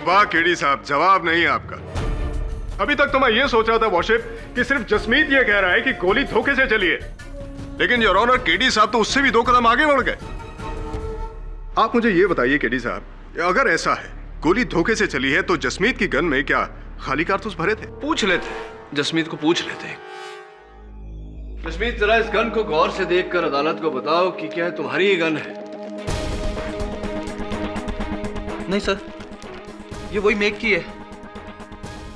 वाह केडी साहब, जवाब नहीं आपका। अभी तक तो मैं ये सोच रहा था वॉशिप कि सिर्फ जसमीत ये कह रहा है कि गोली धोखे से चली है, लेकिन योर ऑनर केडी साहब तो उससे भी 2 कदम आगे बढ़ गए। आप मुझे ये बताइए केडी साहब, अगर ऐसा है गोली धोखे से चली है तो जसमीत की गन में क्या खाली कारतूस भरे थे? पूछ लेते, जसमीत को पूछ लेते। जसमीत जरा इस गन को गौर से देखकर अदालत को बताओ कि क्या तुम्हारी ये गन है? नहीं सर, ये वही मेक की है,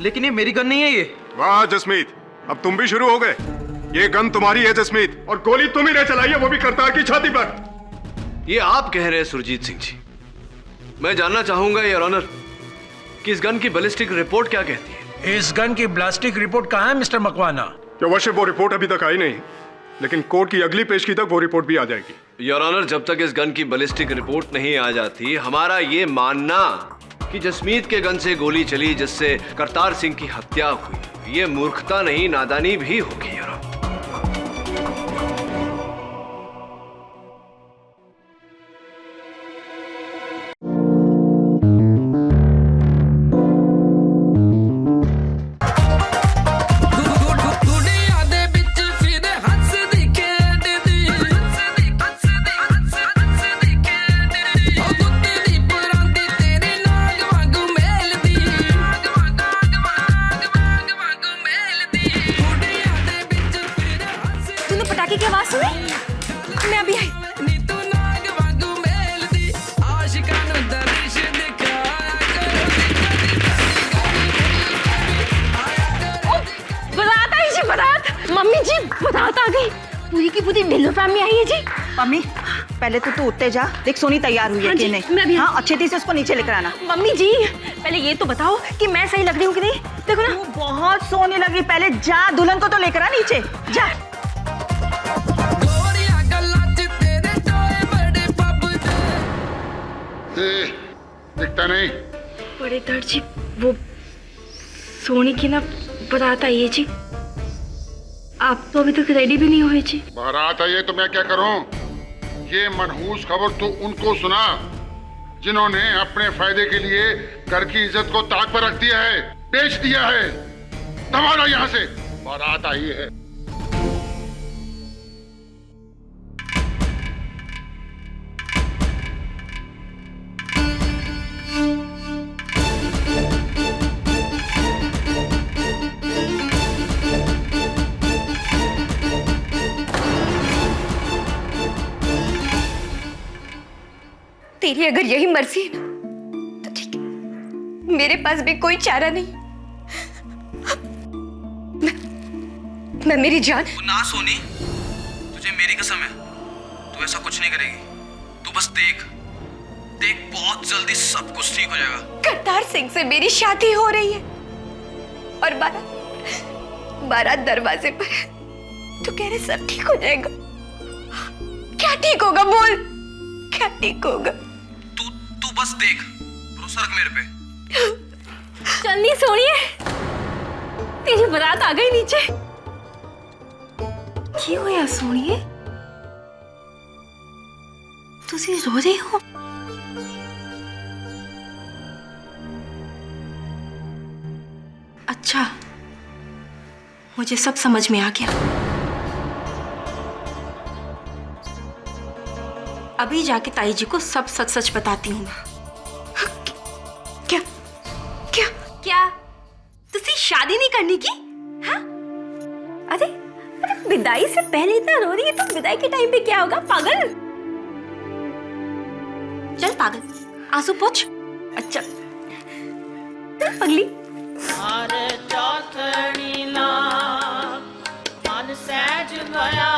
लेकिन ये मेरी गन नहीं है ये। वाह जसमीत, अब तुम भी शुरू हो गए। ये गन तुम्हारी है जसमीत, और गोली तुम ही ने चलाई है, वो भी करतार की छाती पर। ये आप कह रहे हैं सुरजीत सिंह जी। मैं जानना चाहूंगा योर ऑनर कि इस गन की बैलिस्टिक रिपोर्ट क्या कहती है? इस गन की बैलिस्टिक रिपोर्ट कहाँ है मिस्टर मकवाना? क्या वर्षिप, वो रिपोर्ट अभी तक आई नहीं, लेकिन कोर्ट की अगली पेशगी तक वो रिपोर्ट भी आ जाएगी। योर ऑनर, जब तक इस गन की बैलिस्टिक रिपोर्ट नहीं आ जाती, हमारा ये मानना कि जसमीत के गन से गोली चली जिससे करतार सिंह की हत्या हुई, ये मूर्खता नहीं नादानी भी होगी योर ऑनर। पटाखे की आवाज सुनी? मैं अभी आई। बारात आई जी, बारात। मम्मी जी, बारात आ गई। पूरी की पूरी ढिल्लो फैमिली आई है जी। मम्मी पहले तो तू उत्ते जा, देख सोनी तैयार हुई है कि नहीं। मैं भी। हाँ, अच्छे से उसको नीचे लेकर आना। मम्मी जी पहले ये तो बताओ कि मैं सही लग रही हूँ कि नहीं? देखो ना, तू बहुत सोनी लग रही, पहले जा दुल्हन को तो लेकर आ नीचे जा। दिखता नहीं। बड़े दर्द जी, वो सोनी की ना बारात आई है जी। आप तो अभी तक रेडी भी नहीं हुए जी। बारात आई है तो मैं क्या करूं? ये मनहूस खबर तो उनको सुना जिन्होंने अपने फायदे के लिए घर की इज्जत को ताक पर रख दिया है, बेच दिया है। दबाना यहाँ से, बारात आई है। तेरी अगर यही मर्जी है ना तो ठीक है, मेरे पास भी कोई चारा नहीं। मैं मेरी जान। ना सोनी, तुझे मेरी कसम है, तू ऐसा कुछ नहीं करेगी। तू बस देख, बहुत जल्दी सब कुछ ठीक हो जाएगा। करतार सिंह से मेरी शादी हो रही है और बारात दरवाजे पर है। तू कह रहे सब ठीक हो जाएगा? क्या ठीक होगा? बोल, क्या ठीक होगा? तू बस देख, भरोसा रख मेरे पे। चल नहीं सोनिए, तेरी बारात आ गई नीचे। क्यों हुआ सोनिए? तुझे रो रही हो? अच्छा, मुझे सब समझ में आ गया। अभी जाके ताई जी को सब सच सच बताती हूँ मैं। क्या क्या क्या तुझे शादी नहीं करने की? हाँ? अरे विदाई से पहले इतना रो रही है तो विदाई के टाइम पे क्या होगा? पागल, चल पागल, आंसू पोंछ। अच्छा चल पगली। मन सहज गया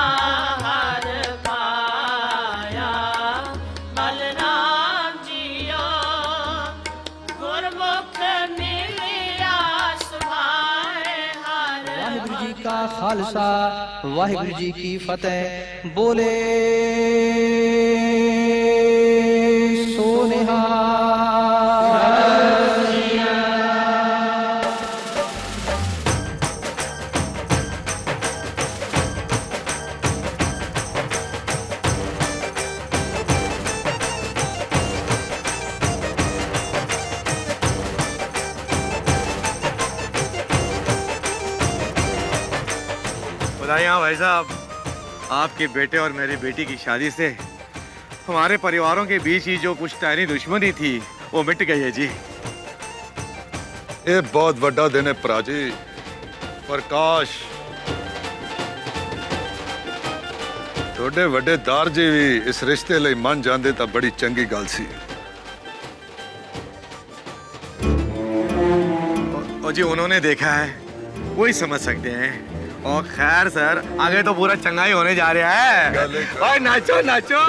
हर पाया, बलराम जियो गुरमुख मिलिया सुभाए हर। वाहिगुरु जी का खालसा, वाहिगुरु जी की फतेह। बोले सोनिहा। बधाइयाँ भाई साहब। आपके बेटे और मेरी बेटी की शादी से हमारे परिवारों के बीच ही जो पुश्तैनी दुश्मनी थी वो मिट गई है जी। ये बहुत बड़ा दिन है भरा जी। प्रकाश थोड़े वड्डे दार जी भी इस रिश्ते लिए मन जाते तो बड़ी चंगी गल सी। और जी उन्होंने देखा है वही समझ सकते हैं। और खैर सर आगे तो पूरा चंगाई होने जा रहा है। और नाचो नाचो।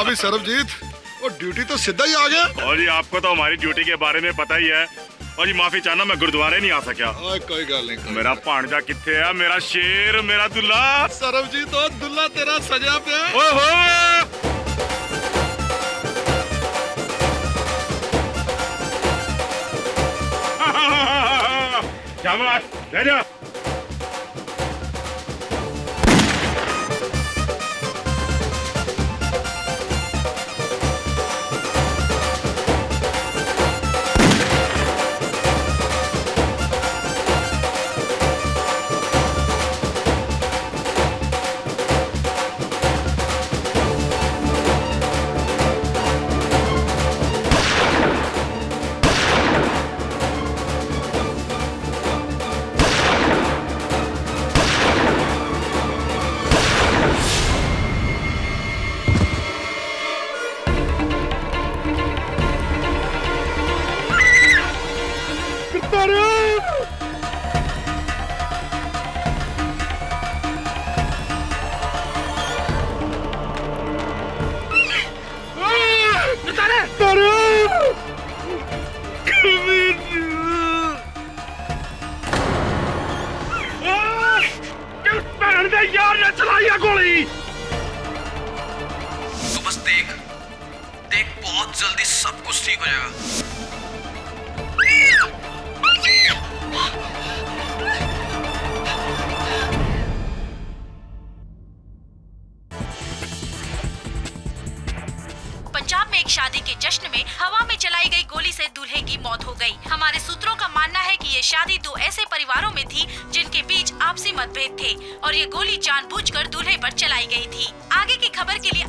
अभी सरबजीत वो ड्यूटी तो सीधा ही आ गया। और जी आपको तो हमारी ड्यूटी के बारे में पता ही है। और जी माफी चाहना मैं गुरुद्वारे नहीं आ सका। कोई गल नहीं। मेरा भांजा किथे है, मेरा शेर, मेरा दुल्ला। सरबजीत तो दुल्ला तेरा सजा पे। ओहो शाबाश ले जा। यार ने चलाई गोली। तो बस देख देख बहुत जल्दी सब कुछ ठीक हो जाएगा। पंजाब में एक शादी के जश्न में हवा में चलाई गई गोली से दूल्हे की मौत हो गई। हमारे सूत्रों का मानना है कि ये शादी दो ऐसे परिवारों में थी जिनके बीच आपसी मतभेद थे और ये गोली जानबूझकर दूल्हे पर चलाई गई थी। आगे की खबर के लिए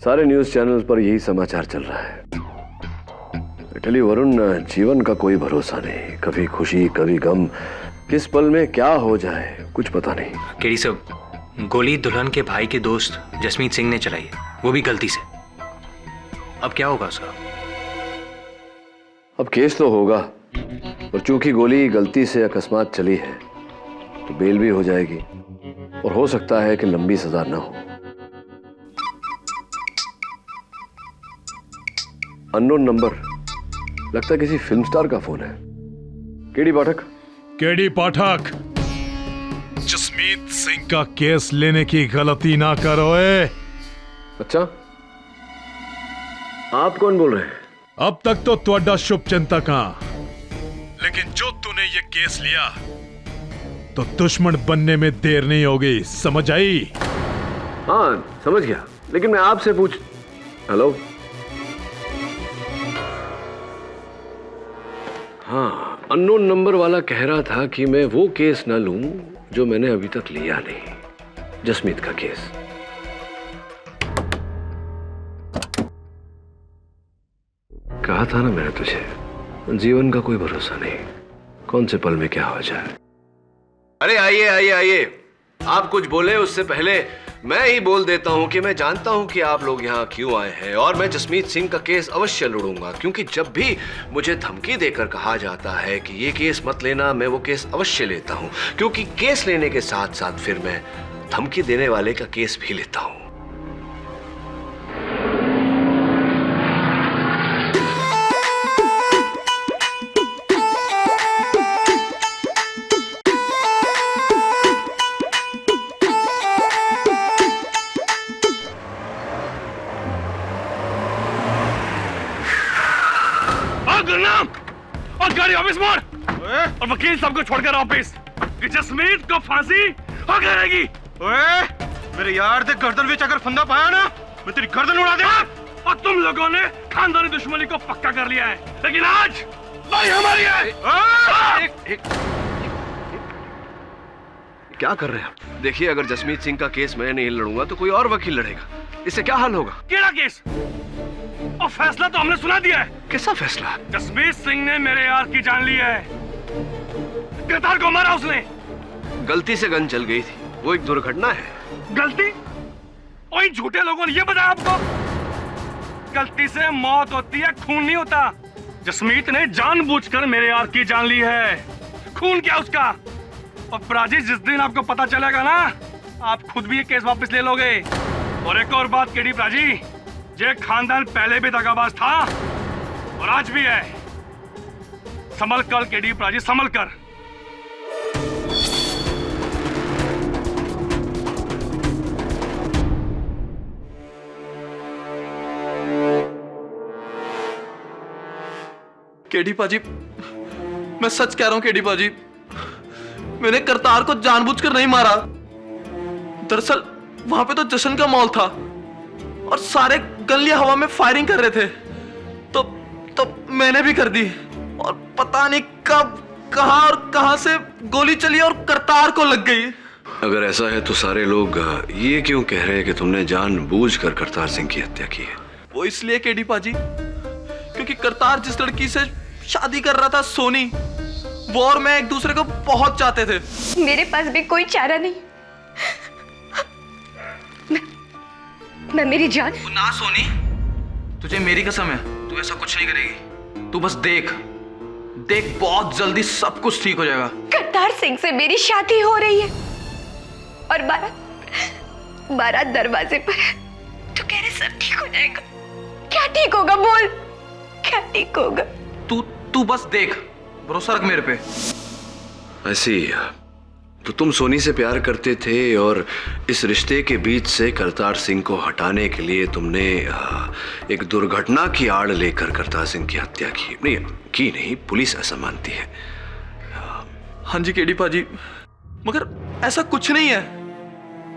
सारे न्यूज चैनल पर यही समाचार चल रहा है। इटली वरुण, जीवन का कोई भरोसा नहीं, कभी खुशी कभी गम, किस पल में क्या हो जाए कुछ पता नहीं। केडी साहब, गोली दुल्हन के भाई के दोस्त जसमीत सिंह ने चलाई है, वो भी गलती से। अब क्या होगा उसका? अब केस तो होगा, और चूंकि गोली गलती से अकस्मात चली है तो बेल भी हो जाएगी और हो सकता है कि लंबी सजा न हो। अननोन नंबर, लगता है किसी फिल्म स्टार का फोन है। केडी पाठक। केडी पाठक, जसमीत सिंह का केस लेने की गलती ना करो। अच्छा, आप कौन बोल रहे हैं? अब तक तो ਤੁਹਾਡਾ शुभचिंतक हाँ, लेकिन जो तूने ये केस लिया तो दुश्मन बनने में देर नहीं होगी, समझ आई? हाँ समझ गया, लेकिन मैं आपसे हेलो, हाँ अननोन नंबर वाला कह रहा था कि मैं वो केस ना लूं जो मैंने अभी तक लिया नहीं, जसमीत का केस। कहा था ना मैंने तुझे, जीवन का कोई भरोसा नहीं, कौन से पल में क्या हो जाए। अरे आइए आइए आइए, आप कुछ बोले उससे पहले मैं ही बोल देता हूं कि मैं जानता हूं कि आप लोग यहां क्यों आए हैं, और मैं जसमीत सिंह का केस अवश्य लड़ूंगा, क्योंकि जब भी मुझे धमकी देकर कहा जाता है कि ये केस मत लेना, मैं वो केस अवश्य लेता हूं, क्योंकि केस लेने के साथ साथ फिर मैं धमकी देने वाले का केस भी लेता हूं। और गाड़ी ऑफिस मोड़, और वकील साहब को छोड़कर ऑफिस, कि जसमीत को फांसी हो करेगी। मेरे यार दे गर्दन में अगर फंदा पाया ना, मैं तेरी गर्दन उड़ा दूंगा। और तुम लोगों ने खानदानी दुश्मनी को पक्का कर लिया है, लेकिन आज भाई हमारी है। क्या कर रहे हैं आप? देखिए, अगर जसमीत सिंह का केस मैं नहीं लड़ूंगा तो कोई और वकील लड़ेगा, इससे क्या हाल होगा? केड़ा केस? और फैसला तो हमने सुना दिया है। कैसा फैसला? जसमीत सिंह ने मेरे यार की जान ली है, करतार को मारा उसने। गलती से गन चल गई थी, वो एक दुर्घटना है। गलती? और इन झूठे लोगों ने ये बताया आपको? गलती से मौत होती है, खून नहीं होता। जसमीत ने जानबूझकर मेरे यार की जान ली है, खून क्या उसका? और प्राची, जिस दिन आपको पता चलेगा ना, आप खुद भी ये केस वापस ले लोगे। और एक और बात केडी प्राची, ये खानदान पहले भी दगाबाज था और आज भी है। संभल कर केडी प्राची, संभल कर। केडी पाजी, मैं सच कह रहा हूं केडी पाजी, मैंने करतार को जानबूझकर नहीं मारा। दरअसल वहां पे तो जश्न का माहौल था और सारे गनलिया हवा में फायरिंग कर रहे थे, तो मैंने भी कर दी। और पता नहीं कब, कहां और कहां से गोली चली और करतार को लग गई। अगर ऐसा है तो सारे लोग ये क्यों कह रहे हैं कि तुमने जानबूझकर करतार सिंह की हत्या की है? वो इसलिए केडी पाजी, क्योंकि करतार जिस लड़की से शादी कर रहा था, सोनी, वो और मैं एक दूसरे को बहुत चाहते थे। मेरे पास भी कोई चारा नहीं। मैं मेरी जान। ना सोनी, तुझे मेरी कसम है, तू ऐसा कुछ नहीं करेगी। तू बस देख, बहुत जल्दी सब कुछ ठीक हो जाएगा। करतार सिंह से मेरी शादी हो रही है और बारात दरवाजे पर है। तू कह रहे सब ठीक हो जाएगा? क्या ठीक होगा? बोल, क्या ठीक होगा? तू बस देख, भरोसा रख मेरे पे। ऐसी तो तुम सोनी से प्यार करते थे और इस रिश्ते के बीच से करतार सिंह को हटाने के लिए तुमने एक दुर्घटना की आड़ लेकर करतार सिंह की हत्या की। नहीं, पुलिस ऐसा मानती है। हाँ जी केडी पाजी, मगर ऐसा कुछ नहीं है।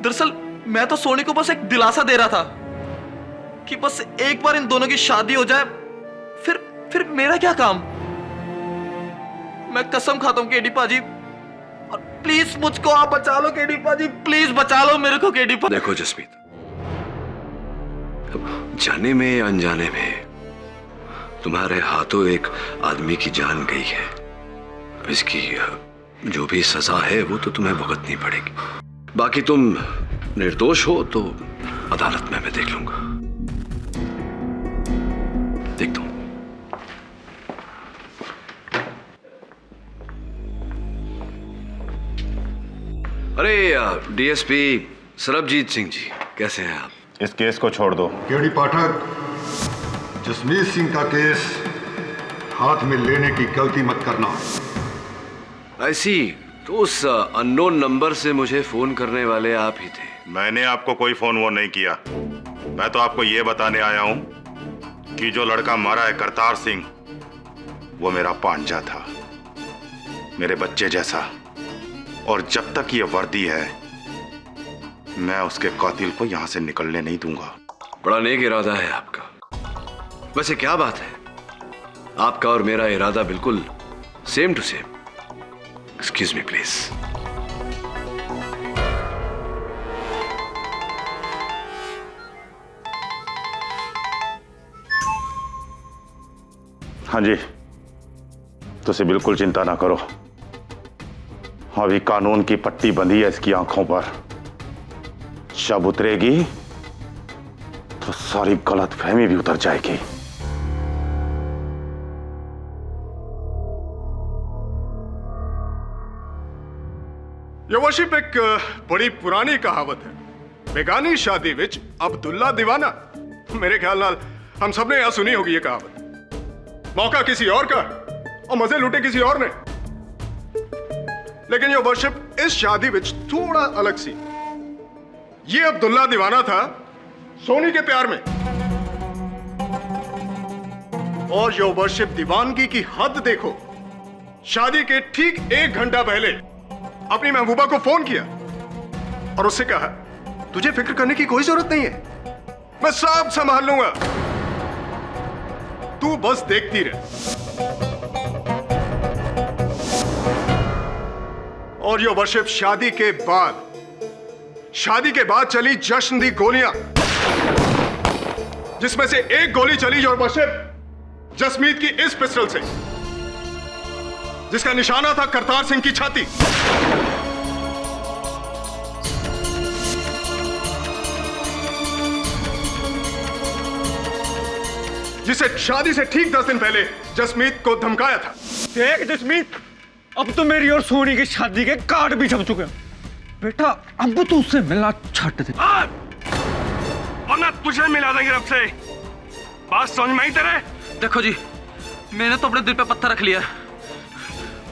दरअसल मैं तो सोनी को बस एक दिलासा दे रहा था कि बस एक बार इन दोनों की शादी हो जाए, फिर मेरा क्या काम। मैं कसम खाता हूं केडी पाजी, और प्लीज मुझको आप बचा लो केडी पाजी, प्लीज बचा लो मेरे को केडी पाजी। देखो जसमीत, जाने में या अनजाने में तुम्हारे हाथों एक आदमी की जान गई है। इसकी जो भी सजा है वो तो तुम्हें भुगतनी पड़ेगी। बाकी तुम निर्दोष हो तो अदालत में मैं देख लूंगा, देखता हूं। अरे डीएसपी सरबजीत सिंह जी, कैसे हैं आप? इस केस को छोड़ दो। केडी पाठक, जसमीत सिंह का केस हाथ में लेने की गलती मत करना। ऐसी तो उस अननोन नंबर से मुझे फोन करने वाले आप ही थे। मैंने आपको कोई फोन वोन नहीं किया। मैं तो आपको ये बताने आया हूं कि जो लड़का मारा है करतार सिंह, वो मेरा भांजा था, मेरे बच्चे जैसा। और जब तक ये वर्दी है, मैं उसके कातिल को यहां से निकलने नहीं दूंगा। बड़ा नेक इरादा है आपका। वैसे क्या बात है, आपका और मेरा इरादा बिल्कुल same to same. Excuse me please. हाँ जी, तुसी बिल्कुल चिंता ना करो। अभी कानून की पट्टी बंधी है इसकी आंखों पर। जब उतरेगी तो सारी गलतफहमी भी उतर जाएगी। ये वर्शिप एक बड़ी पुरानी कहावत है, बेगानी शादी विच अब्दुल्ला दीवाना। मेरे ख्याल नाल हम सबने यहां सुनी होगी ये कहावत। मौका किसी और का और मजे लूटे किसी और ने। लेकिन ये वर्शिप इस शादी विच थोड़ा अलग सी। ये अब्दुल्ला दीवाना था सोनी के प्यार में, और यो वर्शिप दीवानगी की हद देखो। शादी के ठीक 1 घंटा पहले अपनी महबूबा को फोन किया और उससे कहा, तुझे फिक्र करने की कोई जरूरत नहीं है, मैं सब संभाल लूंगा, तू बस देखती रह। और यो वर्शिप शादी के बाद चली जश्न दी गोलियां, जिसमें से एक गोली चली यो वर्शिप जसमीत की इस पिस्टल से, जिसका निशाना था करतार सिंह की छाती। जिसे शादी से ठीक 10 दिन पहले जसमीत को धमकाया था। देख जसमीत, अब तो मेरी और सोनी की शादी के कार्ड भी छप चुके हैं। बेटा अब तो उससे मिलना छट दे, वरना तुझे मिला देंगे रब से। बात समझ में आई तेरे? देखो जी, मैंने तो अपने दिल पे पत्थर रख लिया,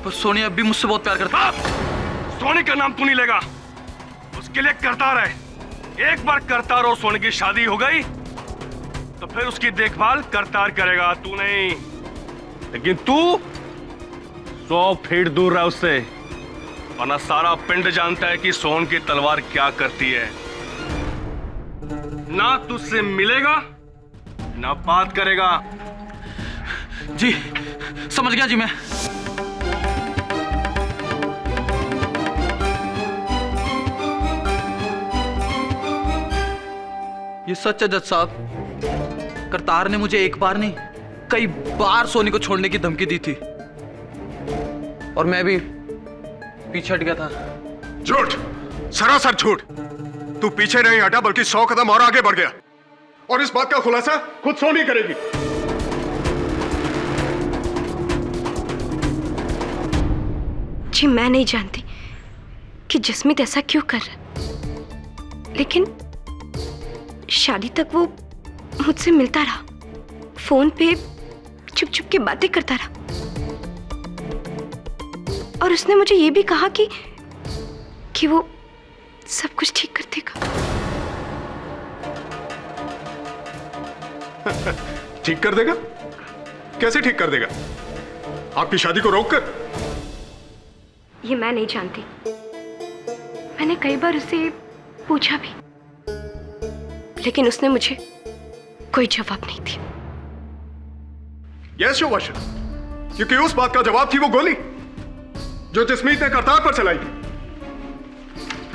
पर सोनी अब भी मुझसे बहुत प्यार करता है। सोनी का नाम तू नहीं लेगा, उसके लिए करतार है। एक बार करतार और सोनी की शादी हो गई तो फिर उसकी देखभाल करतार करेगा, तू नहीं। लेकिन तू 100 फीट दूर रह उससे, वरना सारा पिंड जानता है कि सोन की तलवार क्या करती है। ना तुझसे मिलेगा ना बात करेगा। जी समझ गया जी मैं। ये सच है जज साहब, करतार ने मुझे एक बार नहीं कई बार सोनी को छोड़ने की धमकी दी थी, और मैं भी पीछे हट गया था। झूठ, सरासर झूठ। तू पीछे नहीं हटा बल्कि 100 कदम और आगे बढ़ गया, और इस बात का खुलासा खुद सोनी करेगी। जी मैं नहीं जानती कि जसमीत ऐसा क्यों कर रहा है, लेकिन शादी तक वो मुझसे मिलता रहा, फोन पे चुप चुप के बातें करता रहा, और उसने मुझे ये भी कहा कि वो सब कुछ ठीक कर देगा। ठीक कर देगा? कैसे ठीक कर देगा? आपकी शादी को रोककर? ये मैं नहीं जानती। मैंने कई बार उसे पूछा भी, लेकिन उसने मुझे कोई जवाब नहीं दिया। यस योर वर्शिप, क्योंकि उस बात का जवाब थी वो गोली जो जसमीत ने करतार पर चलाई थी।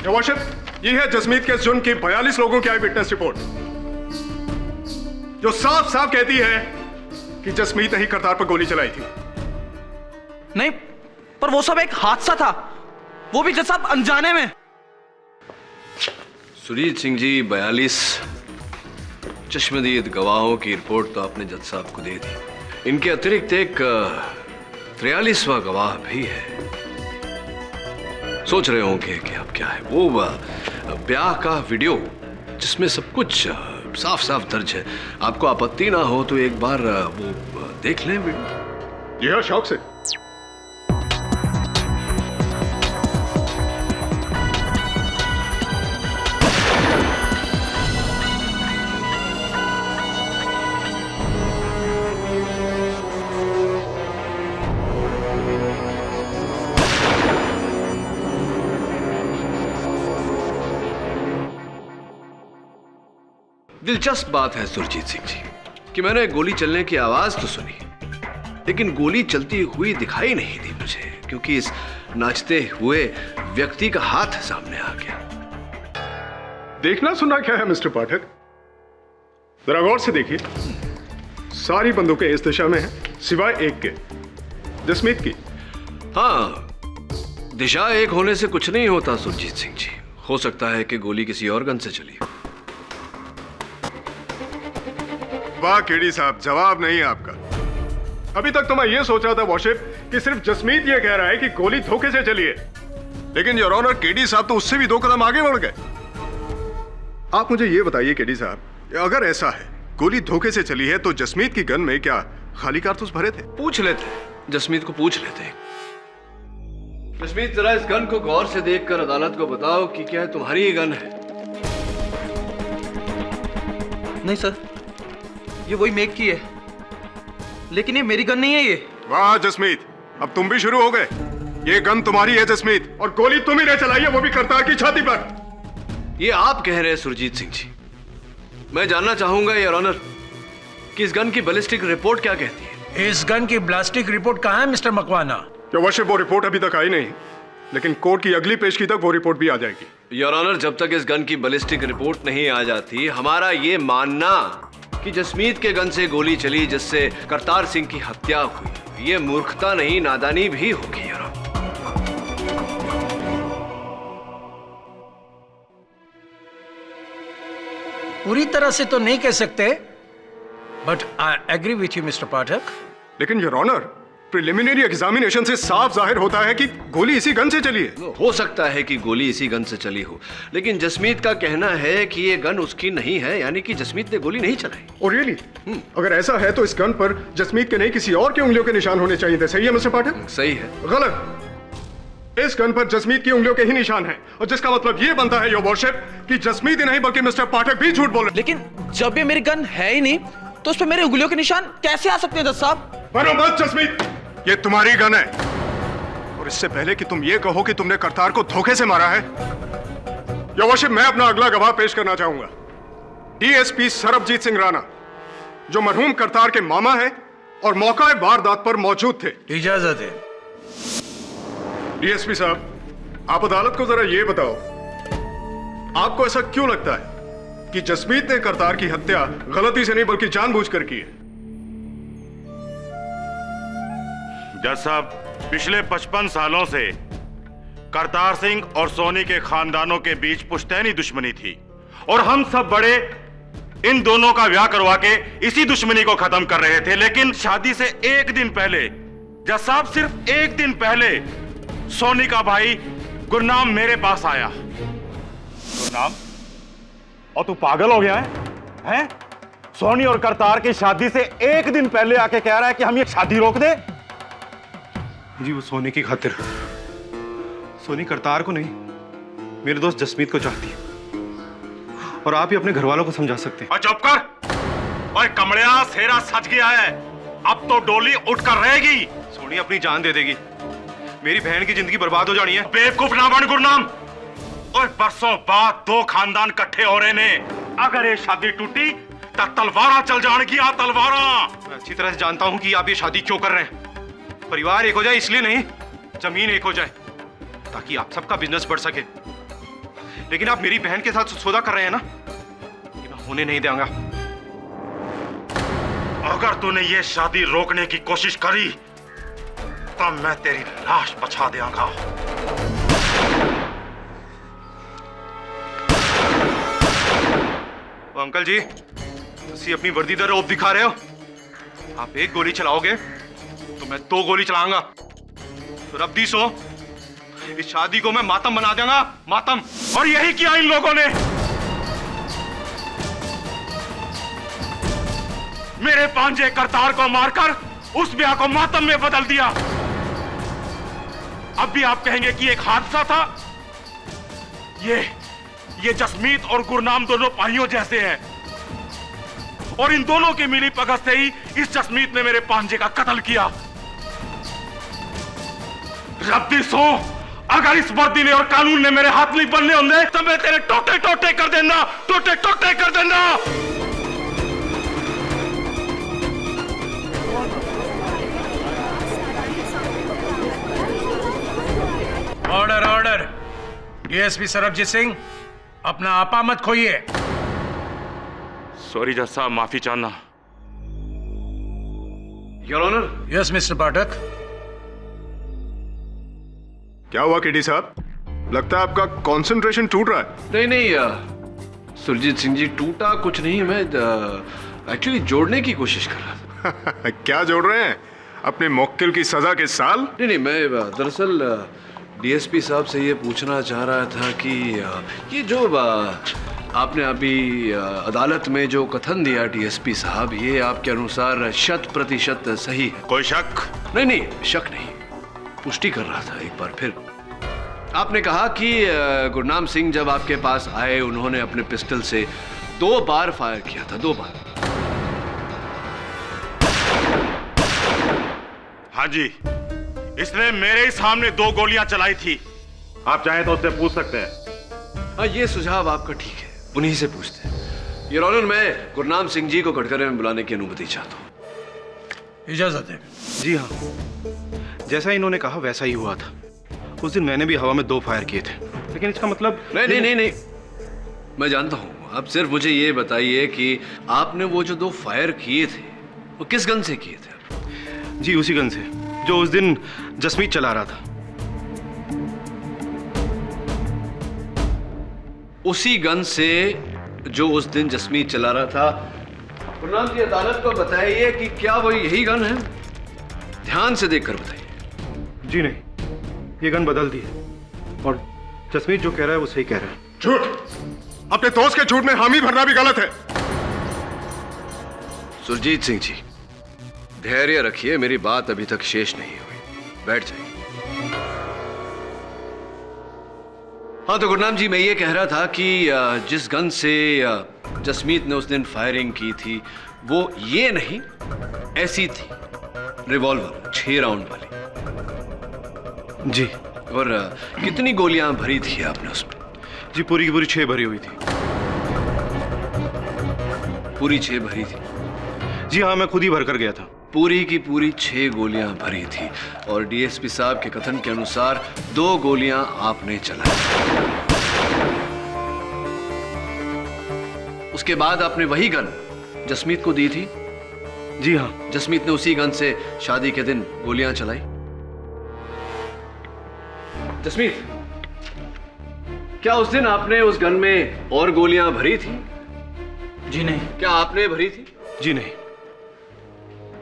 योर वर्शिप, ये है जसमीत के इस जुर्म की 42 लोगों की आई विटनेस रिपोर्ट, जो साफ साफ कहती है कि जसमीत ने ही करतार पर गोली चलाई थी। नहीं, पर वो सब एक हादसा था, वो भी जज साहब अनजाने में। सुरीत सिंह जी, 42 चश्मदीद गवाहों की रिपोर्ट तो आपने जज साहब को दे दी। इनके अतिरिक्त एक 43वां गवाह भी है। सोच रहे होंगे कि अब क्या है, वो ब्याह का वीडियो जिसमें सब कुछ साफ साफ दर्ज है। आपको आपत्ति ना हो तो एक बार वो देख लें वीडियो। जी हाँ, शौक से। दिलचस्प बात है सुरजीत सिंह जी कि मैंने गोली चलने की आवाज तो सुनी, लेकिन गोली चलती हुई दिखाई नहीं दी मुझे, क्योंकि इस नाचते हुए व्यक्ति का हाथ सामने आ गया। देखना सुनना क्या है मिस्टर पाठक, जरा गौर से देखिए। सारी बंदूकें इस दिशा में हैं, सिवाय एक के, जसमीत की। हाँ, दिशा एक होने से कुछ नहीं होता सुरजीत सिंह जी। हो सकता है कि गोली किसी और गन से चली हो। वाह केडी साहब, जवाब नहीं आपका। अभी तक तो मैं ये सोच रहा था वॉशिप कि सिर्फ जसमीत ये कह रहा है कि गोली धोखे से चली है, लेकिन योर ऑनर केडी साहब तो उससे भी 2 कदम आगे बढ़ गए। आप मुझे ये बताइए केडी साहब, अगर ऐसा है गोली धोखे से चली है तो जसमीत की गन में क्या खाली कारतूस भरे थे? पूछ लेते, जसमीत को पूछ लेते। जसमीत, जरा इस गन को गौर से देखकर अदालत को बताओ कि क्या तुम्हारी ही गन है? नहीं सर, ये वही मेक की है, लेकिन ये मेरी गन नहीं है ये। वाह जसमीत, अब तुम भी शुरू हो गए। ये गन तुम्हारी है जसमीत, और गोली तुम ही ने चलाई है, वो भी करतार की छाती पर। ये आप कह रहे हैं सुरजीत सिंह जी। मैं जानना चाहूंगा योर ऑनर कि इस गन की बैलिस्टिक रिपोर्ट क्या कहती है? इस गन की ब्लास्टिक रिपोर्ट कहाँ है मिस्टर मकवाना? वॉशिप, वो रिपोर्ट अभी तक आई नहीं, लेकिन कोर्ट की अगली पेशगी तक वो रिपोर्ट भी आ जाएगी। योर ऑनर, जब तक इस गन की बैलिस्टिक रिपोर्ट नहीं आ जाती, हमारा ये मानना कि जसमीत के गन से गोली चली जिससे करतार सिंह की हत्या हुई, ये मूर्खता नहीं नादानी भी होगी योर ऑनर। पूरी तरह से तो नहीं कह सकते, but I agree with you mister Pathak. लेकिन योर ऑनर, प्रिलिमिनरी एग्जामिनेशन से साफ जाहिर होता है कि गोली इसी गन से चली है। हो सकता है कि गोली इसी गन से चली हो, लेकिन जसमीत का कहना है कि ये गन उसकी नहीं है, यानी कि जसमीत ने गोली नहीं चलाई। Oh really? अगर ऐसा है तो इस गन पर जसमीत के नहीं किसी और की उंगलियों के निशान होने चाहिए थे। सही है मिस्टर पाठक? सही है। गलत। इस गन पर जसमीत की उंगलियों के ही निशान हैं, और जिसका मतलब ये बनता है योर वर्शिप कि जसमीत ही नहीं बल्कि मिस्टर पाठक भी झूठ बोल रहे। लेकिन जब ये मेरी गन है ही नहीं, तो उस पर मेरे उंगलियों के निशान कैसे आ सकते हैं जज साहब? मरो मत जसमीत, ये तुम्हारी गन है, और इससे पहले कि तुम ये कहो कि तुमने करतार को धोखे से मारा है, योर वर्शिप, मैं अपना अगला गवाह पेश करना चाहूंगा। डीएसपी सरबजीत सिंह राणा, जो मरहूम करतार के मामा है और मौका वारदात पर मौजूद थे। इजाजत है। डीएसपी साहब, आप अदालत को जरा ये बताओ, आपको ऐसा क्यों लगता है कि जसमीत ने करतार की हत्या गलती से नहीं बल्कि जानबूझकर की है? जज साहब, पिछले 55 सालों से करतार सिंह और सोनी के खानदानों के बीच पुश्तैनी दुश्मनी थी, और हम सब बड़े इन दोनों का ब्याह करवा के इसी दुश्मनी को खत्म कर रहे थे। लेकिन शादी से एक दिन पहले, जज साहब सिर्फ एक दिन पहले, सोनी का भाई गुरनाम मेरे पास आया। गुरनाम, और तू पागल हो गया है? हैं? सोनी और करतार की शादी से एक दिन पहले आके कह रहा है कि हम ये शादी रोक दे? जी, वो सोनी की खातिर। सोनी करतार को नहीं, मेरे दोस्त जसमीत को चाहती है, और आप ही अपने घर वालों को समझा सकते हैं। और चुप कर। ओए कमड़िया, सेरा सज गया है, अब तो डोली उठकर रहेगी। सोनी अपनी जान दे देगी, मेरी बहन की जिंदगी बर्बाद हो जानी है। बेवकूफ ना बन गुरनाम। और बरसों बाद 2 खानदान इकट्ठे हो रहे ने, अगर ये शादी टूटी तो तलवारा चल जाएगी। तलवारा। मैं अच्छी तरह से जानता हूं कि आप ये शादी क्यों कर रहे हैं। परिवार एक हो जाए इसलिए नहीं, जमीन एक हो जाए ताकि आप सबका बिजनेस बढ़ सके। लेकिन आप मेरी बहन के साथ सौदा कर रहे हैं ना, ये मैं होने नहीं दूंगा। अगर तूने ये शादी रोकने की कोशिश करी तो मैं तेरी लाश बचा देऊंगा। अंकल जी, तुसी अपनी वर्दी दा रौब दिखा रहे हो। आप एक गोली चलाओगे तो मैं 2 गोली चलाऊंगा। तो रब्बी सो, इस शादी को मैं मातम बना दूंगा, मातम। और यही किया इन लोगों ने। मेरे पांजे करतार को मारकर उस ब्याह को मातम में बदल दिया। अब भी आप कहेंगे कि एक हादसा था? ये जसमीत और गुरनाम दोनों भाइयों जैसे हैं, और इन दोनों की मिली भगत से ही इस जसमीत ने मेरे पांजे का कत्ल किया। रब्बी सो, अगर इस वर्दी ने और कानून ने मेरे हाथ नहीं बनने होंगे तो मैं तेरे टोटे टोटे कर देना, टोटे टोटे कर देना। Order order. DSP Sarabjit Singh, अपना आपा मत खोइए। सॉरी जज साहब, माफी चाहना। Your honour. Yes mister Pathak. क्या हुआ केडी साहब? लगता है आपका कंसंट्रेशन टूट रहा है। नहीं नहीं सुरजीत सिंह जी, टूटा कुछ नहीं, मैं एक्चुअली जोड़ने की कोशिश कर रहा था। क्या जोड़ रहे हैं? अपने मुक्किल की सजा के साल? नहीं, मैं दरअसल डीएसपी साहब से ये पूछना चाह रहा था कि ये जो आपने अभी अदालत में जो कथन दिया डीएसपी साहब, ये आपके अनुसार 100% सही है? कोई शक? नहीं, शक नहीं, पुष्टि कर रहा था एक बार फिर। आपने कहा कि गुरनाम सिंह जब आपके पास आए, उन्होंने अपने पिस्टल से 2 बार फायर किया था, 2 बार। हाँ जी, इसने मेरे ही सामने 2 गोलियां चलाई थी। आप चाहें तो उससे पूछ सकते हैं। हाँ, ये सुझाव आपका ठीक है, उन्हीं से पूछते हैं। योर ऑनर, मैं गुरनाम सिंह जी को कटघरे में बुलाने की अनुमति चाहता हूँ। इजाजत है। जी हाँ, जैसा इन्होंने कहा वैसा ही हुआ था। उस दिन मैंने भी हवा में 2 फायर किए थे, लेकिन इसका मतलब नहीं, मैं जानता हूँ। आप सिर्फ मुझे ये बताइए कि आपने वो जो 2 फायर किए थे, वो किस गन से किए थे? जी उसी गन से जो उस दिन जसमीत चला रहा था। उसी गन से जो उस दिन जसमीत चला रहा था। गुरनाम जी, अदालत को बताइए कि क्या वो यही गन है? ध्यान से देखकर बताइए। जी नहीं, ये गन बदल दी है और जसमीत जो कह रहा है वो सही कह रहा है। झूठ! अपने दोस्त के झूठ में हामी भरना भी गलत है। सुरजीत सिंह जी, धैर्य रखिए, मेरी बात अभी तक शेष नहीं हुई। बैठ जाइए। हाँ तो गुरनाम जी, मैं ये कह रहा था कि जिस गन से जसमीत ने उस दिन फायरिंग की थी, वो ये नहीं, ऐसी थी, रिवॉल्वर 6 राउंड वाली। जी। और कितनी गोलियां भरी थी आपने उसमें? जी पूरी की पूरी 6 भरी हुई थी। पूरी 6 भरी थी? जी हाँ, मैं खुद ही भर कर गया था। पूरी की पूरी 6 गोलियां भरी थी और डीएसपी साहब के कथन के अनुसार 2 गोलियां आपने चलाई। उसके बाद आपने वही गन जसमीत को दी थी? जी हाँ। जसमीत ने उसी गन से शादी के दिन गोलियां चलाई? जसमीत, क्या उस दिन आपने उस गन में और गोलियां भरी थी? जी नहीं। क्या आपने भरी थी? जी नहीं।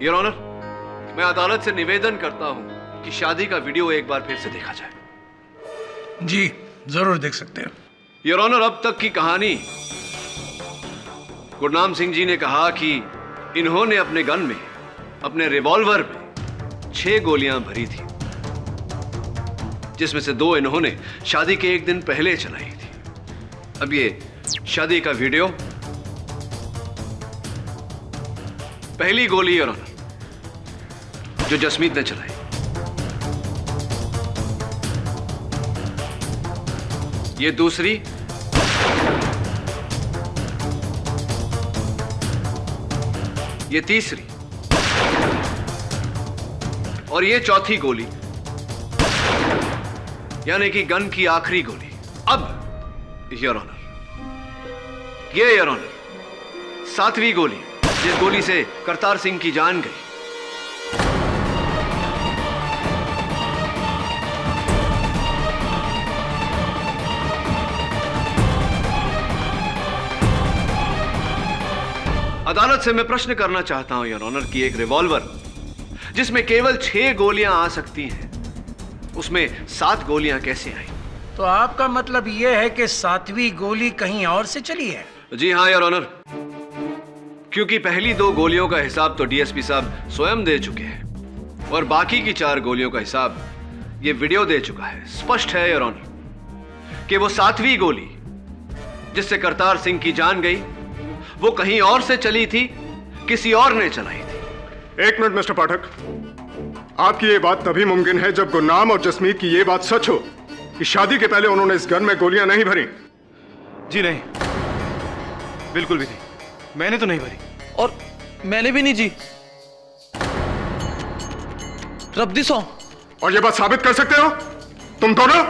योर ऑनर, मैं अदालत से निवेदन करता हूं कि शादी का वीडियो एक बार फिर से देखा जाए। जी जरूर देख सकते हैं। योर ऑनर, अब तक की कहानी, गुरनाम सिंह जी ने कहा कि इन्होंने अपने गन में, अपने रिवॉल्वर में 6 गोलियां भरी थी, जिसमें से 2 इन्होंने शादी के एक दिन पहले चलाई थी। अब ये शादी का वीडियो, पहली गोली योर ऑनर जो जसमीत ने चलाई, ये दूसरी, ये तीसरी और ये चौथी गोली, यानी कि गन की आखिरी गोली। अब योर ऑनर, ये योर ऑनर 7वीं गोली, जिस गोली से करतार सिंह की जान गई। अदालत से मैं प्रश्न करना चाहता हूं योर ऑनर कि एक रिवॉल्वर जिसमें केवल 6 गोलियां आ सकती हैं, उसमें 7 गोलियां कैसे आई? तो आपका मतलब यह है कि 7वीं गोली कहीं और से चली है? जी हां योर ऑनर, क्योंकि पहली 2 गोलियों का हिसाब तो डीएसपी साहब स्वयं दे चुके हैं और बाकी की 4 गोलियों का हिसाब ये वीडियो दे चुका है। स्पष्ट है योर ऑनर कि वो 7वीं गोली जिससे करतार सिंह की जान गई, वो कहीं और से चली थी, किसी और ने चलाई थी। एक मिनट मिस्टर पाठक, आपकी ये बात तभी मुमकिन है जब गुरनाम और जसमीत की ये बात सच हो कि शादी के पहले उन्होंने इस गन में गोलियां नहीं भरी? जी नहीं, बिल्कुल भी नहीं, मैंने तो नहीं भरी। और मैंने भी नहीं जी, रब्दी सौ। और ये बात साबित कर सकते हो तुम दोनों?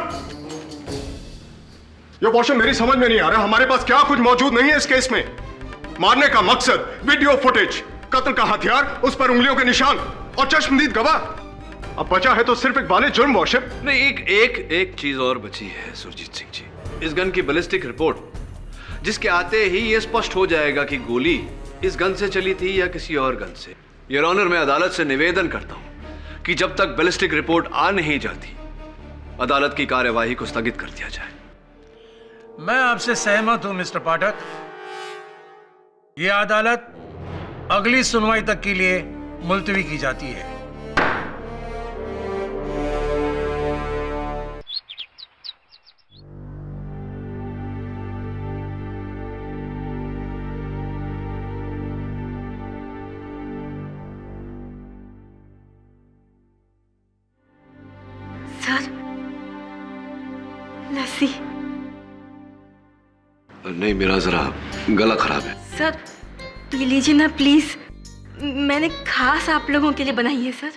ये वॉशर मेरी समझ में नहीं आ रहा, हमारे पास क्या कुछ मौजूद नहीं है इस केस में? मारने का मकसद, वीडियो फुटेज, कत्ल का हथियार, उस पर उंगलियों के निशान और चश्मदीद गवाह। अब बचा है तो सिर्फ एक वाले जुर्म वॉशर। नहीं, एक चीज और बची है सुरजीत सिंह जी। इस गन की बैलिस्टिक रिपोर्ट, जिसके आते ही यह स्पष्ट हो जाएगा कि गोली इस गन से चली थी या किसी और गन से। योर ऑनर, मैं अदालत से निवेदन करता हूं कि जब तक बैलिस्टिक रिपोर्ट आ नहीं जाती, अदालत की कार्यवाही को स्थगित कर दिया जाए। मैं आपसे सहमत हूं मिस्टर पाठक। यह अदालत अगली सुनवाई तक के लिए मुलतवी की जाती है। सर, लस्सी। नहीं, मेरा जरा गला खराब है। सर पी लीजिए ना प्लीज, मैंने खास आप लोगों के लिए बनाई है सर।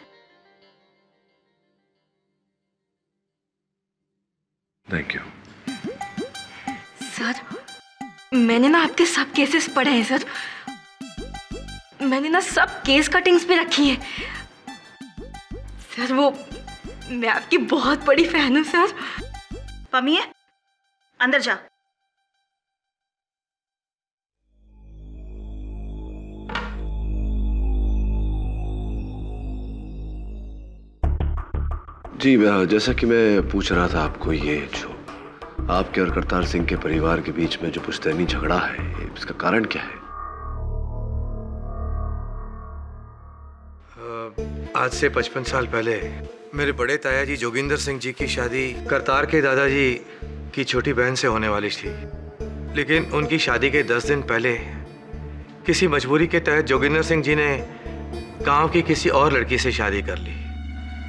Thank you. सर मैंने ना आपके सब केसेस पढ़े हैं सर, मैंने ना सब केस कटिंग्स भी रखी हैं सर। वो मैं आपकी बहुत बड़ी फैन हूँ सर। पमिए, अंदर जा। जी, जैसा कि मैं पूछ रहा था आपको, ये जो आपके और करतार सिंह के परिवार के बीच में जो पुश्तैनी झगड़ा है, इसका कारण क्या है? आज से 55 साल पहले मेरे बड़े ताया जी जोगिंदर सिंह जी की शादी करतार के दादाजी की छोटी बहन से होने वाली थी, लेकिन उनकी शादी के 10 दिन पहले किसी मजबूरी के तहत जोगिंदर सिंह जी ने गांव की किसी और लड़की से शादी कर ली।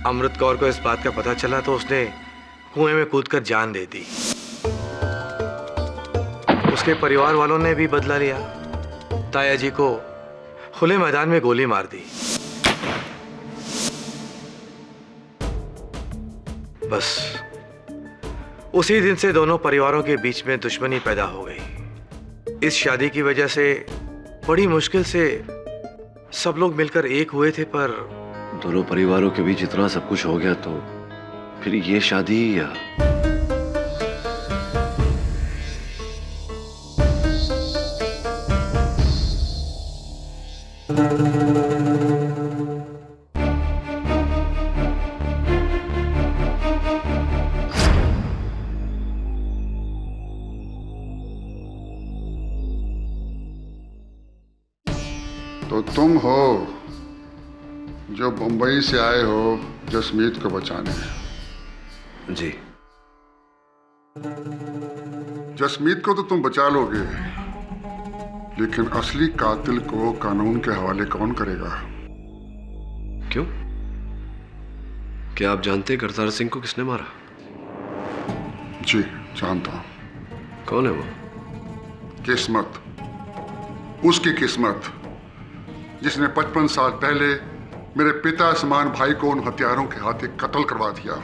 अमृत कौर को इस बात का पता चला तो उसने कुएं में कूदकर जान दे दी। उसके परिवार वालों ने भी बदला लिया, ताया जी को खुले मैदान में गोली मार दी। बस उसी दिन से दोनों परिवारों के बीच में दुश्मनी पैदा हो गई। इस शादी की वजह से बड़ी मुश्किल से सब लोग मिलकर एक हुए थे, पर दोनों परिवारों के बीच इतना सब कुछ हो गया तो फिर ये शादी या तो तुम हो जो मुंबई से आए हो जसमीत को बचाने। जी। जसमीत को तो तुम बचा लोगे, लेकिन असली कातिल को कानून के हवाले कौन करेगा? क्यों? क्या आप जानते हैं करतार सिंह को किसने मारा? जी जानता हूं। कौन है वो? किस्मत, उसकी किस्मत जिसने 55 साल पहले मेरे पिता समान भाई को उन हथियारों के हाथे कत्ल करवा दिया।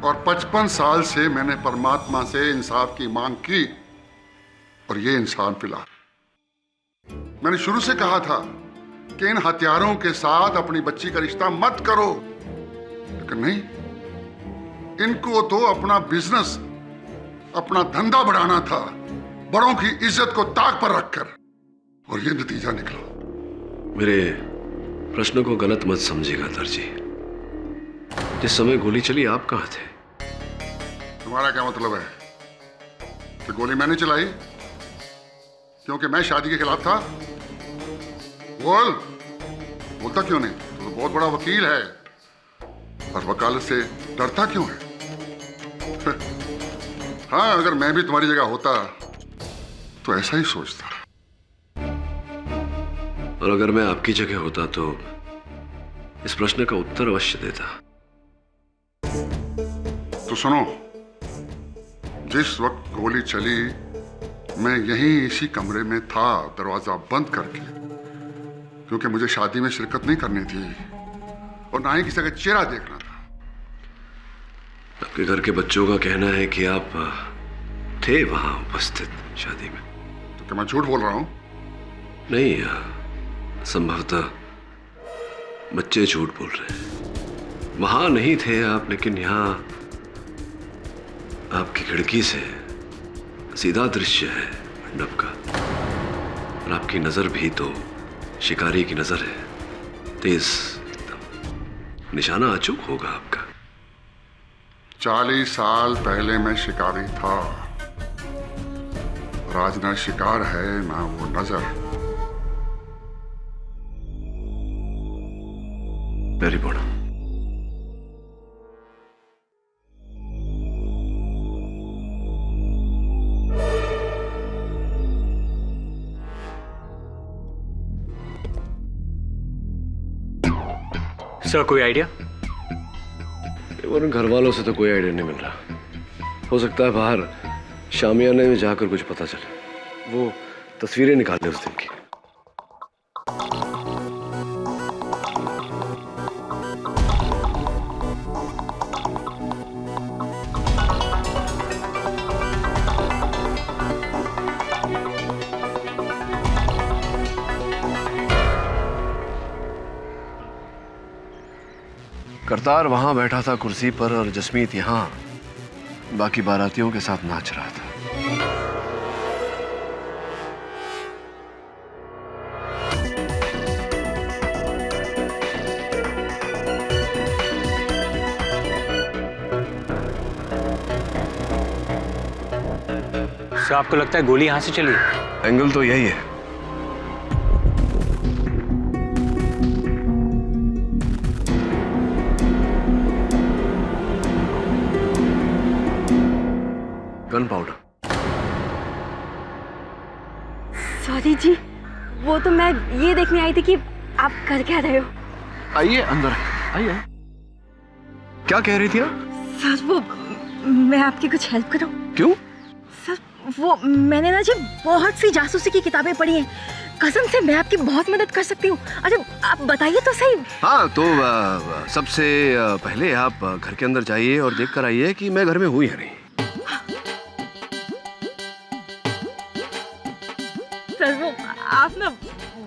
और 55 साल से मैंने परमात्मा से इंसाफ की मांग की और ये इंसाफ मिला। मैंने शुरू से कहा था कि इन हथियारों के साथ अपनी बच्ची का रिश्ता मत करो, लेकिन नहीं, इनको तो अपना बिजनेस, अपना धंधा बढ़ाना था, बड़ों की इज्जत को ताक पर रखकर, और ये नतीजा निकला। मेरे प्रश्न को गलत मत समझिएगा दर्जी। जिस समय गोली चली आप कहां थे? तुम्हारा क्या मतलब है कि गोली मैंने चलाई क्योंकि मैं शादी के खिलाफ था? बोलता क्यों नहीं? तो बहुत बड़ा वकील है, और वकालत से डरता क्यों है? हाँ, अगर मैं भी तुम्हारी जगह होता तो ऐसा ही सोचता। और अगर मैं आपकी जगह होता तो इस प्रश्न का उत्तर अवश्य देता। तो सुनो, जिस वक्त गोली चली मैं यहीं इसी कमरे में था, दरवाजा बंद करके, क्योंकि मुझे शादी में शिरकत नहीं करनी थी और ना ही किसी का चेहरा देखना था। आपके घर के बच्चों का कहना है कि आप थे वहां उपस्थित शादी में। तो क्या मैं झूठ बोल रहा हूं? नहीं, संभवतः बच्चे झूठ बोल रहे हैं। वहां नहीं थे आप, लेकिन यहां आपकी खिड़की से सीधा दृश्य है मंडप का, और आपकी नजर भी तो शिकारी की नजर है, तेज एकदम, निशाना अचूक होगा आपका। 40 साल पहले मैं शिकारी था, और आज ना शिकार है ना वो नजर। Very good. सर कोई आइडिया? घर वालों से तो कोई आइडिया नहीं मिल रहा। हो सकता है बाहर शामियाने में जाकर कुछ पता चले। वो तस्वीरें निकाले उस दिन की। करतार वहां बैठा था कुर्सी पर और जसमीत यहां बाकी बारातियों के साथ नाच रहा था। सर आपको लगता है गोली यहां से चली? एंगल तो यही है। Gun powder. सॉरी जी, वो तो मैं ये देखने आई थी कि आप कर क्या रहे हो। आइए अंदर, आइए। क्या कह रही थी आप? सर वो मैं आपकी कुछ हेल्प करूं? क्यों? सर वो मैंने ना जी बहुत सी जासूसी की किताबें पढ़ी हैं, कसम से मैं आपकी बहुत मदद कर सकती हूँ। अच्छा आप बताइए तो सही। हाँ तो सबसे पहले आप घर के अंदर जाइए और देख कर आइए कि मैं घर में हूँ या नहीं। सर वो आप ना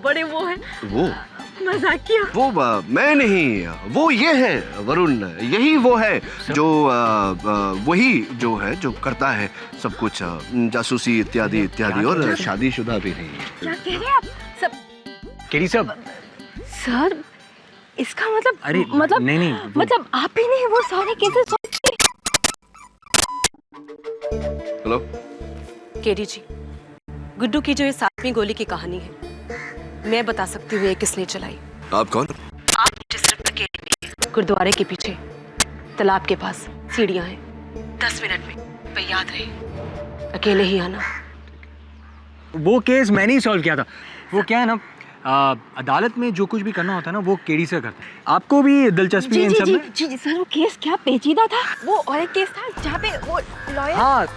बड़े वो हैं। वो मजाकिया। वो मैं नहीं, वो ये है वरुण, यही वो है जो वही जो है जो करता है सब कुछ, जासूसी इत्यादि इत्यादि, और शादीशुदा भी नहीं है। क्या कह रहे हैं आप? सब केडी साहब। सर इसका मतलब अरे नहीं मतलब आप ही नहीं, वो सारे केसेस। हेलो केडी जी, गुड्डू की जो ये 7वीं गोली की कहानी है मैं बता सकती हूँ ये किसने चलाई। आप कौन? आप जिस वक्त अकेले में गुरुद्वारे के पीछे तालाब के पास सीढ़ियां हैं, 10 मिनट में पे याद रहे, अकेले ही आना। वो केस मैंने ही सॉल्व किया था। वो क्या है ना, अदालत में जो कुछ भी करना होता है ना वो केडी से करता है। आपको भी दिलचस्पी है इन सब में? जी सर वो केस क्या पेचीदा था। वो और एक केस था जहाँ पे वो लॉयर। हाँ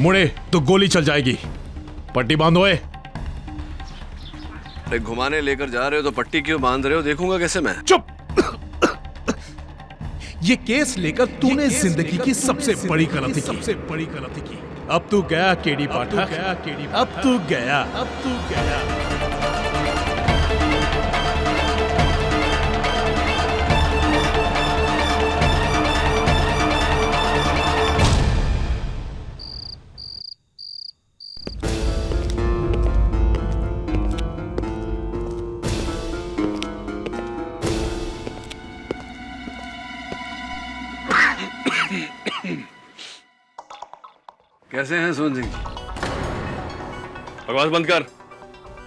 मुड़े तो गोली चल जाएगी। पट्टी बांधो है। अरे घुमाने लेकर जा रहे हो तो पट्टी क्यों बांध रहे हो? देखूंगा कैसे मैं। चुप। ये केस लेकर तूने जिंदगी की सबसे बड़ी गलती की। अब तू गया केडी पाठक, अब तू गया। कैसे हैं सोहन सिंह? बकवास बंद कर,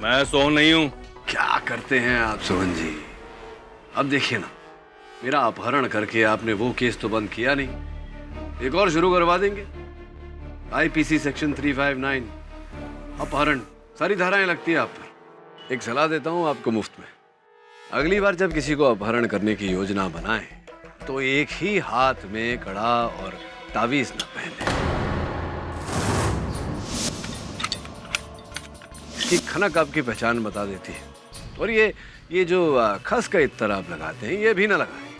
मैं सोहन नहीं हूं। क्या करते हैं आप सोहन जी? अब देखिए ना, मेरा अपहरण करके आपने वो केस तो बंद किया नहीं, एक और शुरू करवा देंगे। आईपीसी सेक्शन 359 अपहरण, सारी धाराएं लगती है आप पर। एक सलाह देता हूं आपको मुफ्त में, अगली बार जब किसी को अपहरण करने की योजना बनाएं तो एक ही हाथ में कड़ा और तावीज न पहने। इसकी खनक आपकी पहचान बता देती है। और ये जो खस का इत्तर आप लगाते हैं ये भी ना लगाएं।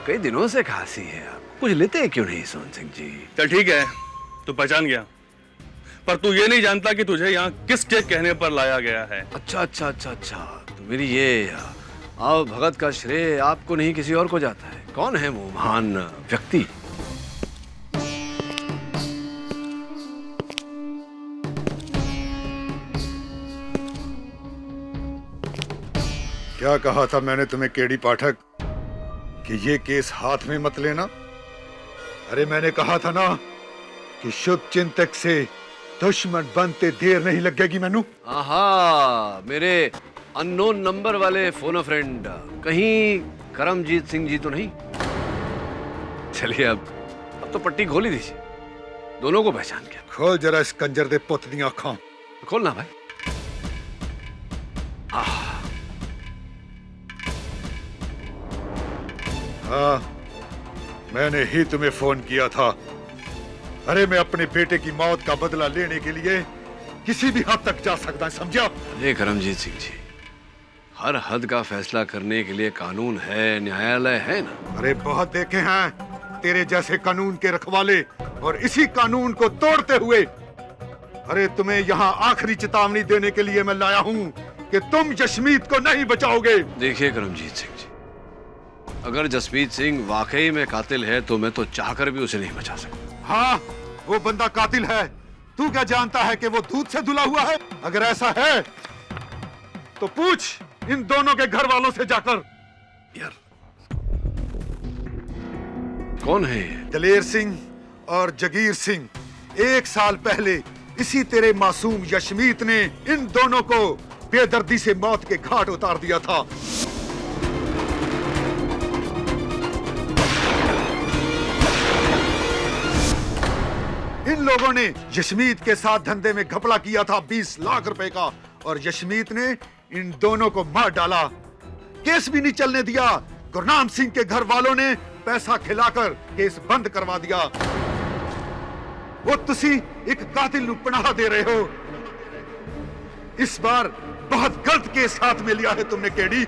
कई दिनों से खांसी है, आप कुछ लेते क्यों नहीं सोहन सिंह जी? चल ठीक है, तू पहचान गया, पर तू ये नहीं जानता कि तुझे यहाँ किसके कहने पर लाया गया है। अच्छा अच्छा अच्छा अच्छा, तो मेरी ये आओ भगत का श्रेय आपको नहीं किसी और को जाता है। कौन है वो महान व्यक्ति? क्या कहा था मैंने तुम्हें केडी पाठक कि ये केस हाथ में मत लेना? अरे मैंने कहा था ना कि शुभ चिंतक से दुश्मन बनते देर नहीं लगेगी मैनू। आहा, मेरे अननोन नंबर वाले फोन अ फ्रेंड कहीं करमजीत सिंह जी तो नहीं? चलिए अब तो पट्टी खोल ही दीजिए, दोनों को पहचान गया। खोल जरा इस कंजर दे पुत दी आंखां। खोलना भाई। हाँ, मैंने ही तुम्हें फोन किया था। अरे मैं अपने बेटे की मौत का बदला लेने के लिए किसी भी हद तक जा सकता है, समझा? अरे करमजीत सिंह जी, हर हद का फैसला करने के लिए कानून है, न्यायालय है ना। अरे बहुत देखे हैं तेरे जैसे कानून के रखवाले, और इसी कानून को तोड़ते हुए अरे तुम्हें यहाँ आखिरी चेतावनी देने के लिए मैं लाया हूँ कि तुम जसमीत को नहीं बचाओगे। देखिए करमजीत सिंह जी, अगर जसमीत सिंह वाकई में कातिल है तो मैं तो चाहकर भी उसे नहीं बचा सकता। हाँ, वो बंदा कातिल है। तू क्या जानता है कि वो दूध से धुला हुआ है? अगर ऐसा है तो पूछ इन दोनों के घर वालों से जाकर। यार कौन है? दलेर सिंह और जगीर सिंह। 1 साल पहले इसी तेरे मासूम यशमीत ने इन दोनों को बेदर्दी से मौत के घाट उतार दिया था। इन लोगों ने यशमीत के साथ धंधे में घपला किया था 20 लाख रुपए का, और यशमीत ने इन दोनों को मार डाला। केस भी नहीं चलने दिया। गुरनाम सिंह के घर वालों ने पैसा खिलाकर केस बंद करवा दिया। वो तुसी एक कातिल नू पनाह दे रहे हो। इस बार बहुत गलत केस हाथ में लिया है तुमने केडी।